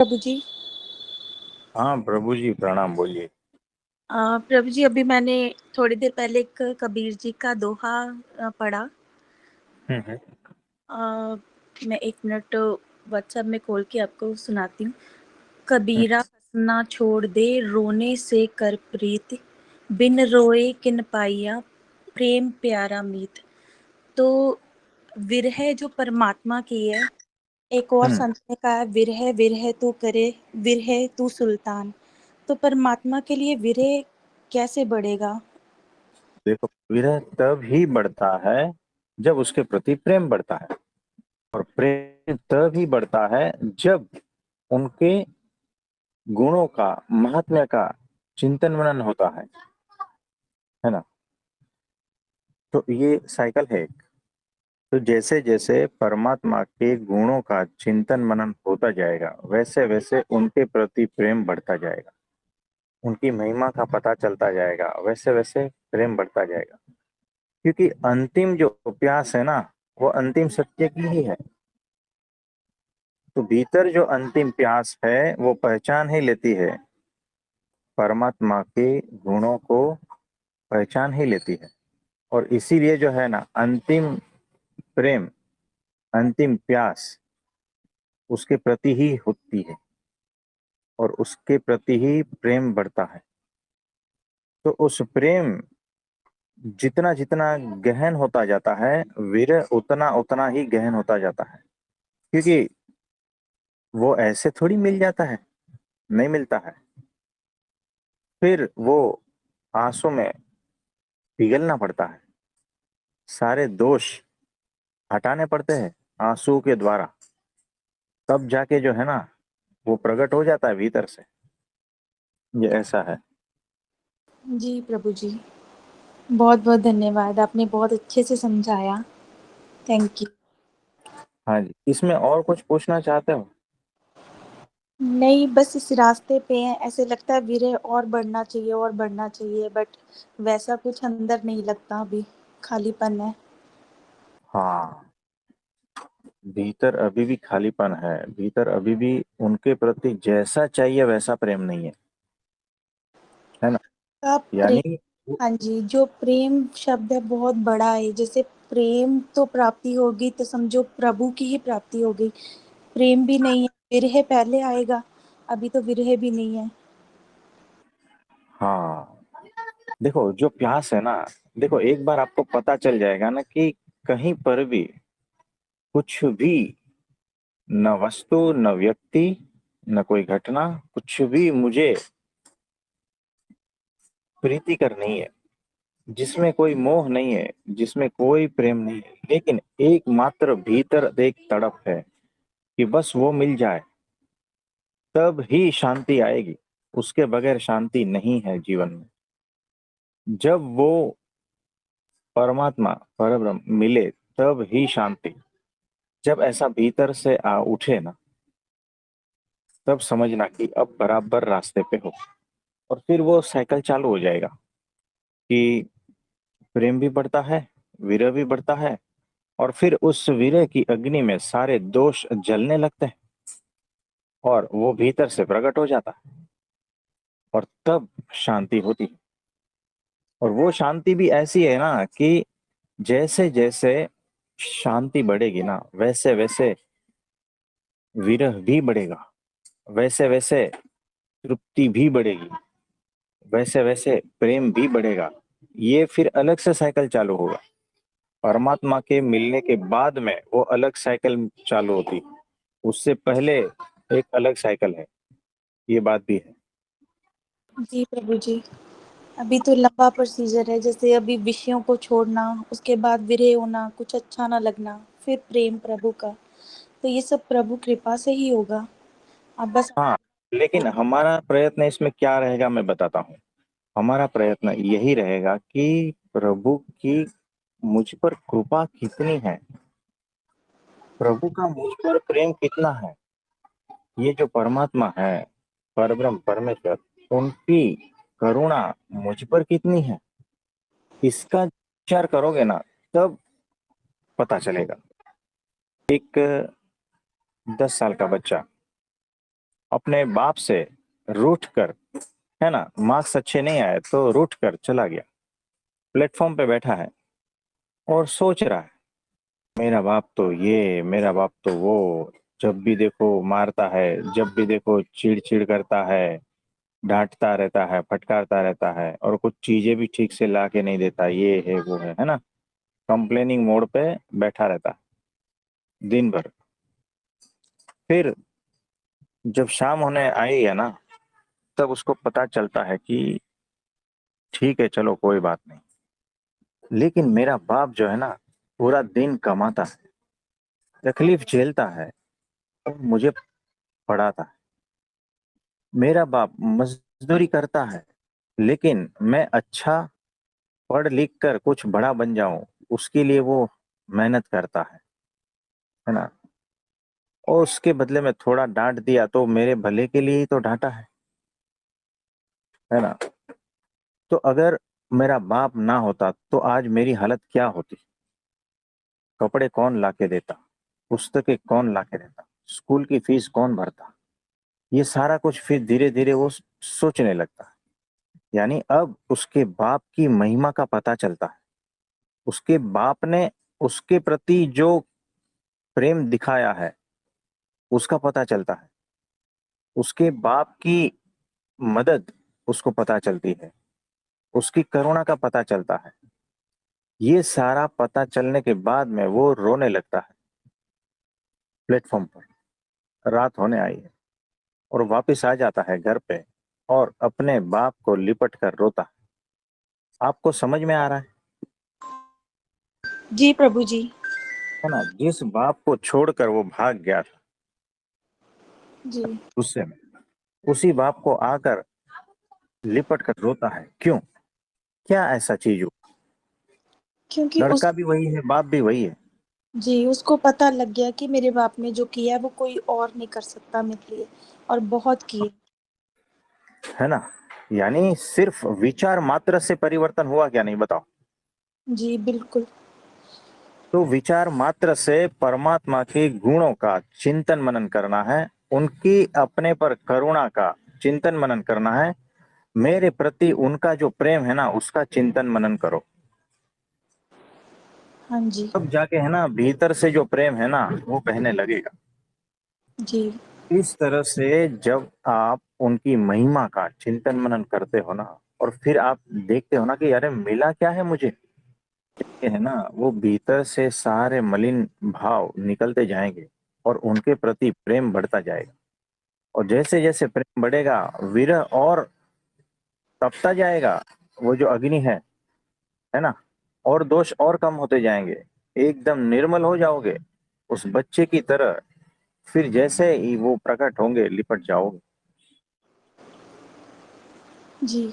प्रभु जी। हाँ प्रभु जी, प्रणाम। बोलिए। प्रभु जी, अभी मैंने थोड़ी देर पहले एक कबीर जी का दोहा पढ़ा। हम्म। अ, मैं 1 मिनट व्हाट्सएप में खोल के आपको सुनाती हूँ। कबीरा हंसना छोड़ दे, रोने से कर प्रीत, बिन रोए किन पाइया, प्रेम प्यारा मीत। तो विरह जो परमात्मा की है, एक और हम्म। संत ने कहा है, विरह विरह तू करे, विरह तू सुल्तान। तो परमात्मा के लिए विरह कैसे बढ़ेगा? देखो, विरह तब ही बढ़ता है जब उसके प्रति प्रेम बढ़ता है। और प्रेम तब ही बढ़ता है जब उनके गुणों का, महात्म्य का चिंतन मनन होता है ना। तो ये साइकिल है एक। तो जैसे जैसे परमात्मा के गुणों का चिंतन मनन होता जाएगा, वैसे वैसे उनके प्रति प्रेम बढ़ता जाएगा। उनकी महिमा का पता चलता जाएगा, वैसे वैसे प्रेम बढ़ता जाएगा। क्योंकि अंतिम जो प्यास है ना, वो अंतिम सत्य की ही है। तो भीतर जो अंतिम प्यास है वो पहचान ही लेती है, परमात्मा के गुणों को पहचान ही लेती है। और इसीलिए जो है ना, अंतिम प्रेम, अंतिम प्यास उसके प्रति ही होती है, और उसके प्रति ही प्रेम बढ़ता है। तो उस प्रेम जितना जितना गहन होता जाता है, विरह उतना उतना ही गहन होता जाता है। क्योंकि वो ऐसे थोड़ी मिल जाता है, नहीं मिलता है। फिर वो आंसू में पिघलना पड़ता है, सारे दोष हटाने पड़ते हैं आंसू के द्वारा। तब जाके जो है ना, वो प्रकट हो जाता है भीतर से। ये ऐसा है। जी प्रभु जी, बहुत बहुत धन्यवाद, आपने बहुत अच्छे से समझाया। Thank you. हाँ जी, इसमें और कुछ पूछना चाहते हो? नहीं, बस इस रास्ते पे हैं, ऐसे लगता है विरह और बढ़ना चाहिए और बढ़ना चाहिए, बट वैसा कुछ अंदर नहीं लगता, अभी खालीपन है। हाँ, भीतर अभी भी खालीपन है। भीतर अभी भी उनके प्रति जैसा चाहिए वैसा प्रेम नहीं है ना। का प्रेम। यानी हाँ जी, जो प्रेम शब्द है बहुत बड़ा है। जैसे प्रेम तो प्राप्ति होगी तो समझो प्रभु की ही प्राप्ति हो गई। प्रेम भी नहीं है, विरह पहले आएगा। अभी तो विरह भी नहीं है। हाँ, देखो जो प्यास है ना, देखो एक बार आपको पता चल जाएगा ना कि कहीं पर भी कुछ भी, न वस्तु न व्यक्ति न कोई घटना, कुछ भी मुझे प्रीतिकर नहीं है, जिसमें कोई मोह नहीं है, जिसमें कोई प्रेम नहीं है, लेकिन एकमात्र भीतर एक तड़प है कि बस वो मिल जाए, तब ही शांति आएगी। उसके बगैर शांति नहीं है जीवन में। जब वो परमात्मा परब्रह्म मिले, तब ही शांति। जब ऐसा भीतर से आ उठे ना, तब समझना कि अब बराबर रास्ते पे हो। और फिर वो साइकिल चालू हो जाएगा कि प्रेम भी बढ़ता है, विरह भी बढ़ता है, और फिर उस विरह की अग्नि में सारे दोष जलने लगते हैं, और वो भीतर से प्रकट हो जाता है, और तब शांति होती है। और वो शांति भी ऐसी है ना कि जैसे जैसे शांति बढ़ेगी ना, वैसे वैसे विरह भी बढ़ेगा, वैसे वैसे तृप्ति भी बढ़ेगी, वैसे वैसे प्रेम भी बढ़ेगा। ये फिर अलग से साइकिल चालू होगा। परमात्मा के मिलने के बाद में वो अलग साइकिल चालू होती है। उससे पहले एक अलग साइकिल है। ये बात भी है। जी प्रभु जी, अभी तो लंबा प्रोसीजर है। जैसे अभी विषयों को छोड़ना, उसके बाद विरह होना, कुछ अच्छा ना लगना, फिर प्रेम प्रभु का। तो ये सब प्रभु कृपा से ही होगा। अब बस। हाँ, लेकिन हमारा प्रयत्न इसमें क्या रहेगा मैं बताता हूँ। हमारा प्रयत्न यही रहेगा कि प्रभु की मुझ पर कृपा कितनी है, प्रभु का मुझ पर प्रेम कितना है, ये जो परमात्मा है, परब्रह्म परमेश्वर, उनकी करुणा मुझ पर कितनी है, इसका विचार करोगे ना, तब पता चलेगा। एक 10 साल का बच्चा अपने बाप से रूठ कर, है ना, मार्क्स अच्छे नहीं आए तो रूठ कर चला गया, प्लेटफॉर्म पे बैठा है और सोच रहा है, मेरा बाप तो ये, मेरा बाप तो वो, जब भी देखो मारता है, जब भी देखो चिड़ चिड़ करता है, डांटता रहता है, फटकारता रहता है, और कुछ चीजें भी ठीक से ला के नहीं देता, ये है वो है ना। कंप्लेनिंग मोड पे बैठा रहता है दिन भर। फिर जब शाम होने आई है ना, तब उसको पता चलता है कि ठीक है चलो कोई बात नहीं, लेकिन मेरा बाप जो है ना, पूरा दिन कमाता है, तकलीफ झेलता है और मुझे पढ़ाता है। मेरा बाप मजदूरी करता है, लेकिन मैं अच्छा पढ़ लिख कर कुछ बड़ा बन जाऊं, उसके लिए वो मेहनत करता है ना। और उसके बदले में थोड़ा डांट दिया तो मेरे भले के लिए ही तो डांटा है ना। तो अगर मेरा बाप ना होता तो आज मेरी हालत क्या होती? कपड़े कौन ला के देता, पुस्तकें कौन ला के देता, स्कूल की फीस कौन भरता, ये सारा कुछ फिर धीरे धीरे वो सोचने लगता है। यानी अब उसके बाप की महिमा का पता चलता है। उसके बाप ने उसके प्रति जो प्रेम दिखाया है उसका पता चलता है। उसके बाप की मदद उसको पता चलती है, उसकी करुणा का पता चलता है। ये सारा पता चलने के बाद में वो रोने लगता है प्लेटफॉर्म पर। रात होने आई है और वापस आ जाता है घर पे और अपने बाप को लिपट कर रोता है। आपको समझ में आ रहा जी प्रभु जी। है ना? जिस बाप को छोड़कर वो भाग गया था जी। गुस्से में, उसी बाप को आकर लिपट कर रोता है। क्यों? क्या ऐसा चीज हुआ? क्योंकि उस लड़का भी वही है, बाप भी वही है। जी उसको पता लग गया कि मेरे बाप ने जो किया है वो कोई और नहीं कर सकता मेरे लिए, और बहुत किए। है ना? यानी सिर्फ विचार मात्र से परिवर्तन हुआ क्या? नहीं, बताओ। जी बिल्कुल। तो विचार मात्र से परमात्मा के गुणों का चिंतन मनन करना है, उनकी अपने पर करुणा का चिंतन मनन करना है, मेरे प्रति उनका जो प्रेम है ना उसका चिंतन मनन करो। हाँ जी। तब जाके है ना भीतर से जो प्रेम है ना वो बहने लगेगा। जी। इस तरह से जब आप उनकी महिमा का चिंतन मनन करते हो ना, और फिर आप देखते हो ना कि अरे मिला क्या है मुझे, ये है ना, वो भीतर से सारे मलिन भाव निकलते जाएंगे और उनके प्रति प्रेम बढ़ता जाएगा। और जैसे जैसे प्रेम बढ़ेगा, विरह और तपता जाएगा, वो जो अग्नि है ना, और दोष और कम होते जाएंगे, एकदम निर्मल हो जाओगे उस बच्चे की तरह। फिर जैसे ही वो प्रकट होंगे लिपट जाओगे। जी।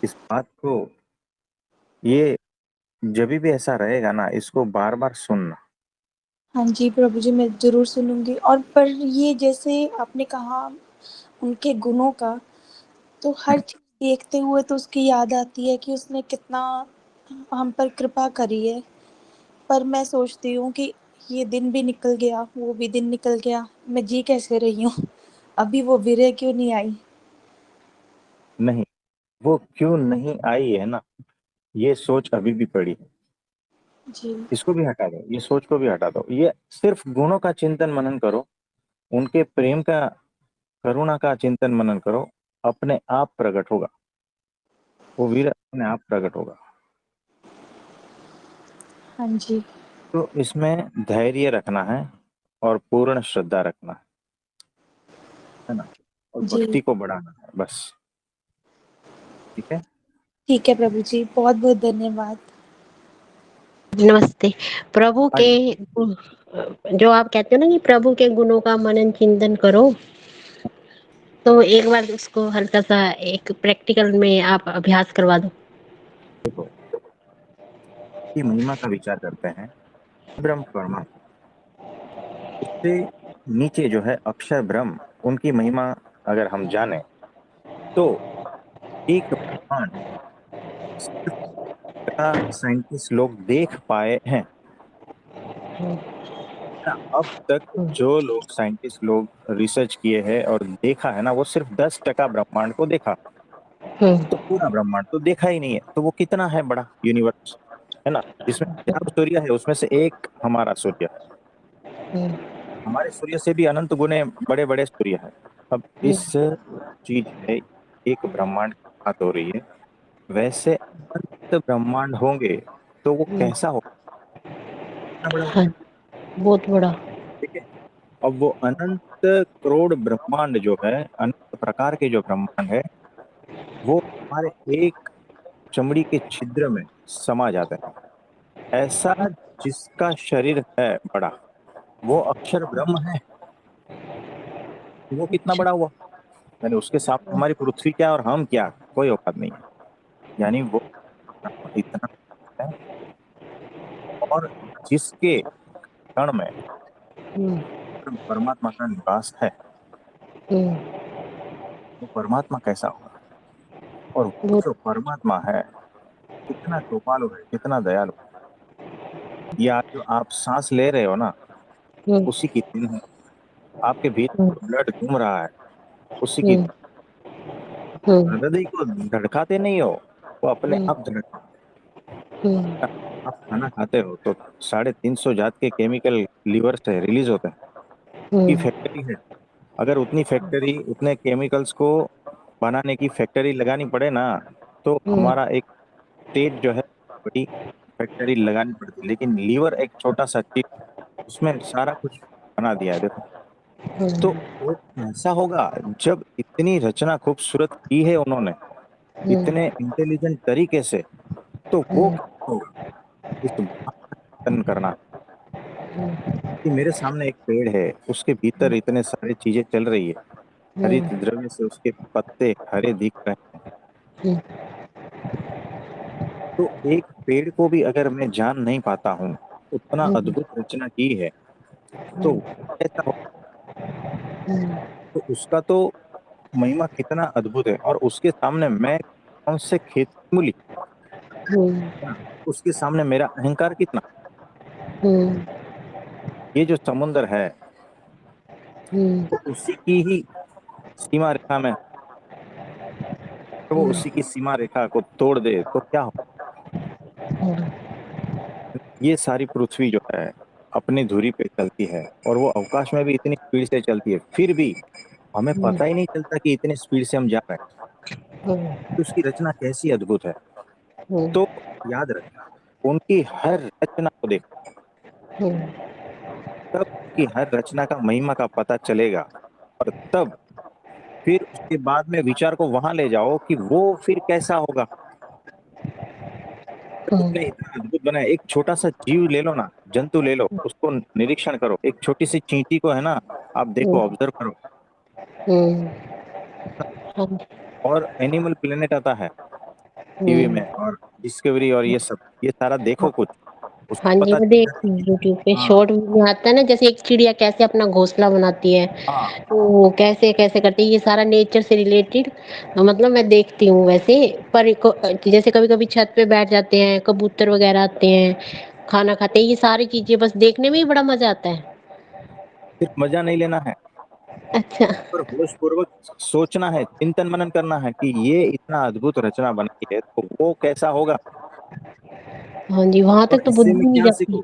इस बात को, ये जब भी ऐसा रहेगा ना, इसको बार बार सुनना। हाँ जी प्रभु जी, मैं ज़रूर सुनूंगी। और पर ये जैसे आपने कहा उनके गुणों का, तो हर चीज़ देखते हुए तो उसकी याद आती है कि उसने कितना हम पर कृपा करी है। पर मैं सोचती हूँ कि ये दिन भी निकल गया, वो भी दिन निकल गया, मैं जी कैसे रही हूँ? अभी वो विरह क्यों नहीं आई? नहीं, वो क्यों नहीं आई है ना, ये सोच अभी भी पड़ी है। जी। इसको भी हटा दो, ये सोच को भी हटा दो, ये सिर्फ गुणों का चिंतन मनन करो, उनके प्रेम का, करुणा का चिंतन मनन करो। अपने आप प्रकट होगा, वो वीर अपने आप प्रकट होगा। हाँ जी। तो इसमें धैर्य रखना है और पूर्ण श्रद्धा रखना है ना, और जी। भक्ति को बढ़ाना है बस। ठीक है। ठीक है प्रभु जी, बहुत बहुत धन्यवाद। नमस्ते। प्रभु हाँ के जी। जो आप कहते हो ना कि प्रभु के गुणों का मनन चिंतन करो, तो एक बार उसको हल्का सा एक प्रैक्टिकल में आप अभ्यास करवा दो। देखो, की महिमा का विचार करते हैं। ब्रह्म परमात्मा, उससे नीचे जो है अक्षर ब्रह्म, उनकी महिमा अगर हम जाने तो एक ब्रह्मांड का साइंटिस्ट लोग देख पाए हैं। अब तक जो लोग साइंटिस्ट लोग रिसर्च किए हैं और देखा है ना, वो सिर्फ 10% ब्रह्मांड को देखा। तो पूरा ब्रह्मांड तो देखा ही नहीं है, तो वो कितना है बड़ा यूनिवर्स, है ना, जिसमें 1000 सूर्य है, उसमें से एक हमारा सूर्य, हमारे सूर्य से भी अनंत गुने बड़े बड़े सूर्य है। अब इस चीज में एक ब्रह्मांड की बात हो रही है, वैसे अनंत ब्रह्मांड होंगे तो वो कैसा होगा, कितना बड़ा होगा। हाँ, बहुत बड़ा। ठीक है, अब वो अनंत करोड़ ब्रह्मांड जो है, अनंत प्रकार के जो ब्रह्मांड है, वो हमारे एक चमड़ी के छिद्र में समा जाता है। ऐसा जिसका शरीर है बड़ा, वो अक्षर ब्रह्म है, वो कितना अच्छा। बड़ा हुआ। यानी उसके सामने हमारी पृथ्वी क्या और हम क्या, कोई औकात नहीं है। यानी वो ब्रह्म इतना है, और जिसके कण में हम्म, परमात्मा का निवास है, हम्म, वो परमात्मा कैसा होगा। और वो बहुत। जो परमात्मा है, कितना कृपालु है, कितना दयालु है। या जो आप सांस ले रहे हो ना, हम्म, उसी की देन है। आपके हम्म, भीतर ब्लड घूम रहा है, उसी की। हम्म, हम्म, हृदय को धड़काते नहीं हो, वो अपने हम्म, आप धड़का। हम्म, आप खाना खाते हो तो 350 जात के केमिकल लीवर से रिलीज होते हैं, की हम्म, फैक्ट्री है। अगर उतनी फैक्ट्री, उतने केमिकल्स को बनाने की फैक्ट्री लगानी पड़े ना, तो हम्म, हमारा एक स्टेट जो है, बड़ी फैक्ट्री लगानी पड़ती है। लेकिन लीवर एक छोटा सा चीज, उसमें सारा कुछ बना दिया है, देखो। तो हम्म, वो कैसा होगा जब इतनी रचना खूबसूरत की है उन्होंने, हम्म, इतने इंटेलिजेंट तरीके से, तो वो हम्म, कैसा होगा। इस बात का चिंतन करना कि मेरे सामने एक पेड़ है, उसके भीतर इतने सारी चीजें चल रही है, हरित द्रव्य से उसके पत्ते हरे दिख रहे हैं। हम्म, तो एक पेड़ को भी अगर मैं जान नहीं पाता हूँ, उतना हम्म, अद्भुत रचना की है, तो वो कैसा हो। तो उसका तो महिमा कितना अद्भुत है, और उसके सामने मैं कौन से खेत की मूली, हम्म, है ना, उसके सामने मेरा अहंकार कितना। हम्म, ये जो समुंदर है, हम्म, तो उसी की ही सीमा रेखा में, तो वो उसी की सीमा रेखा को तोड़ दे तो क्या हो। ये सारी पृथ्वी जो है अपनी धुरी पे चलती है, और वो अवकाश में भी इतनी स्पीड से चलती है, फिर भी हमें हम्म, पता ही नहीं चलता कि इतनी स्पीड से हम जा रहे हैं। तो उसकी रचना कैसी अद्भुत है। हम्म, तो याद रखना, उनकी हर रचना को देख, हम्म, तब उनकी हर रचना का महिमा का पता चलेगा। और तब फिर उसके बाद में विचार को वहां ले जाओ कि वो फिर कैसा होगा। हम्म, उसने इतना अद्भुत बनाया। एक छोटा सा जीव ले लो ना, जंतु ले लो, उसको निरीक्षण करो। एक छोटी सी चींटी को है ना, आप देखो, ऑब्जर्व करो। हम्म, हाँ, और एनिमल प्लेनेट आता है टीवी हम्म, में, और डिस्कवरी और ये सब, ये सारा देखो कुछ, हाँ उसको जी, पता मैं चल जाता देखती है हूँ कि यूट्यूब पे हाँ, शॉर्ट वीडियो आता है ना, जैसे एक चिड़िया कैसे अपना घोंसला बनाती है, हाँ, तो वो कैसे कैसे करती है, ये सारा नेचर से रिलेटेड। मतलब मैं देखती हूँ वैसे। पर जैसे कभी कभी छत पे बैठ जाते हैं, कबूतर वगैरह आते हैं, खाना खाते हैं, ये सारी चीजें बस देखने में ही बड़ा मजा आता है। सिर्फ मजा नहीं लेना है, अच्छा। पर होश पूर्वक सोचना है, चिंतन मनन करना है कि ये इतना अद्भुत रचना बनाई है तो वो कैसा होगा। हाँ जी, वहां और तक तो इससे मैं बुद्धि नहीं क्या जाती। सीखूं।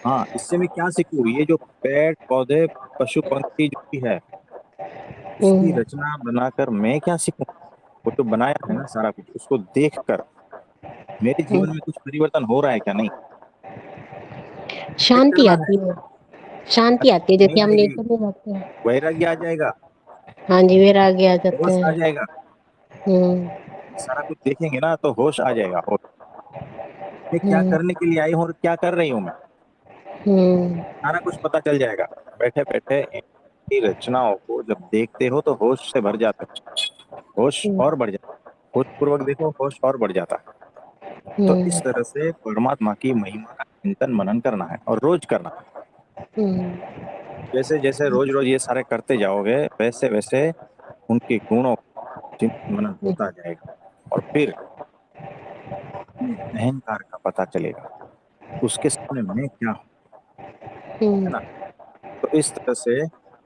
हाँ, इससे मैं क्या सीखूं, ये जो पेड़ पौधे पशु पंछी जो भी है, उसकी हम्म, रचना बनाकर मैं क्या सीखूं। वो तो बनाया है ना सारा कुछ, उसको देखकर मेरे हम्म, जीवन में कुछ परिवर्तन हो रहा है क्या, नहीं। चेक शांति करना है। आती है। शांति आती है अगर नहीं जैसे हम आएगी, नेचर में जाते हैं। वैराग्य आ जाएगा, हाँ जी, वैराग्य आ जाता होश आ है। जाएगा। हम्म, ये सारा कुछ देखेंगे ना तो होश आ जाएगा, होश। मैं क्या हम्म, करने के लिए आई हूँ और क्या कर रही हूँ मैं, हम्म, सारा कुछ पता चल जाएगा। बैठे बैठे इनकी रचनाओं को जब देखते हो तो होश से भर जाते हो, होश हम्म, और बढ़ जाता है। होश पूर्वक देखो, होश और बढ़ जाता है। तो हम्म, इस तरह से परमात्मा की महिमा का चिंतन मनन करना है, और रोज करना है। हम्म, जैसे जैसे रोज रोज ये सारे करते जाओगे, वैसे वैसे उनके गुणों का चिंतन मनन होता जाएगा, और फिर अपने अहंकार का पता चलेगा, उसके सामने मैं क्या हूँ। है ना। तो इस तरह से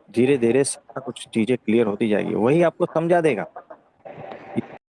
धीरे धीरे कुछ चीजें क्लियर होती जाएगी, वही आपको समझा देगा।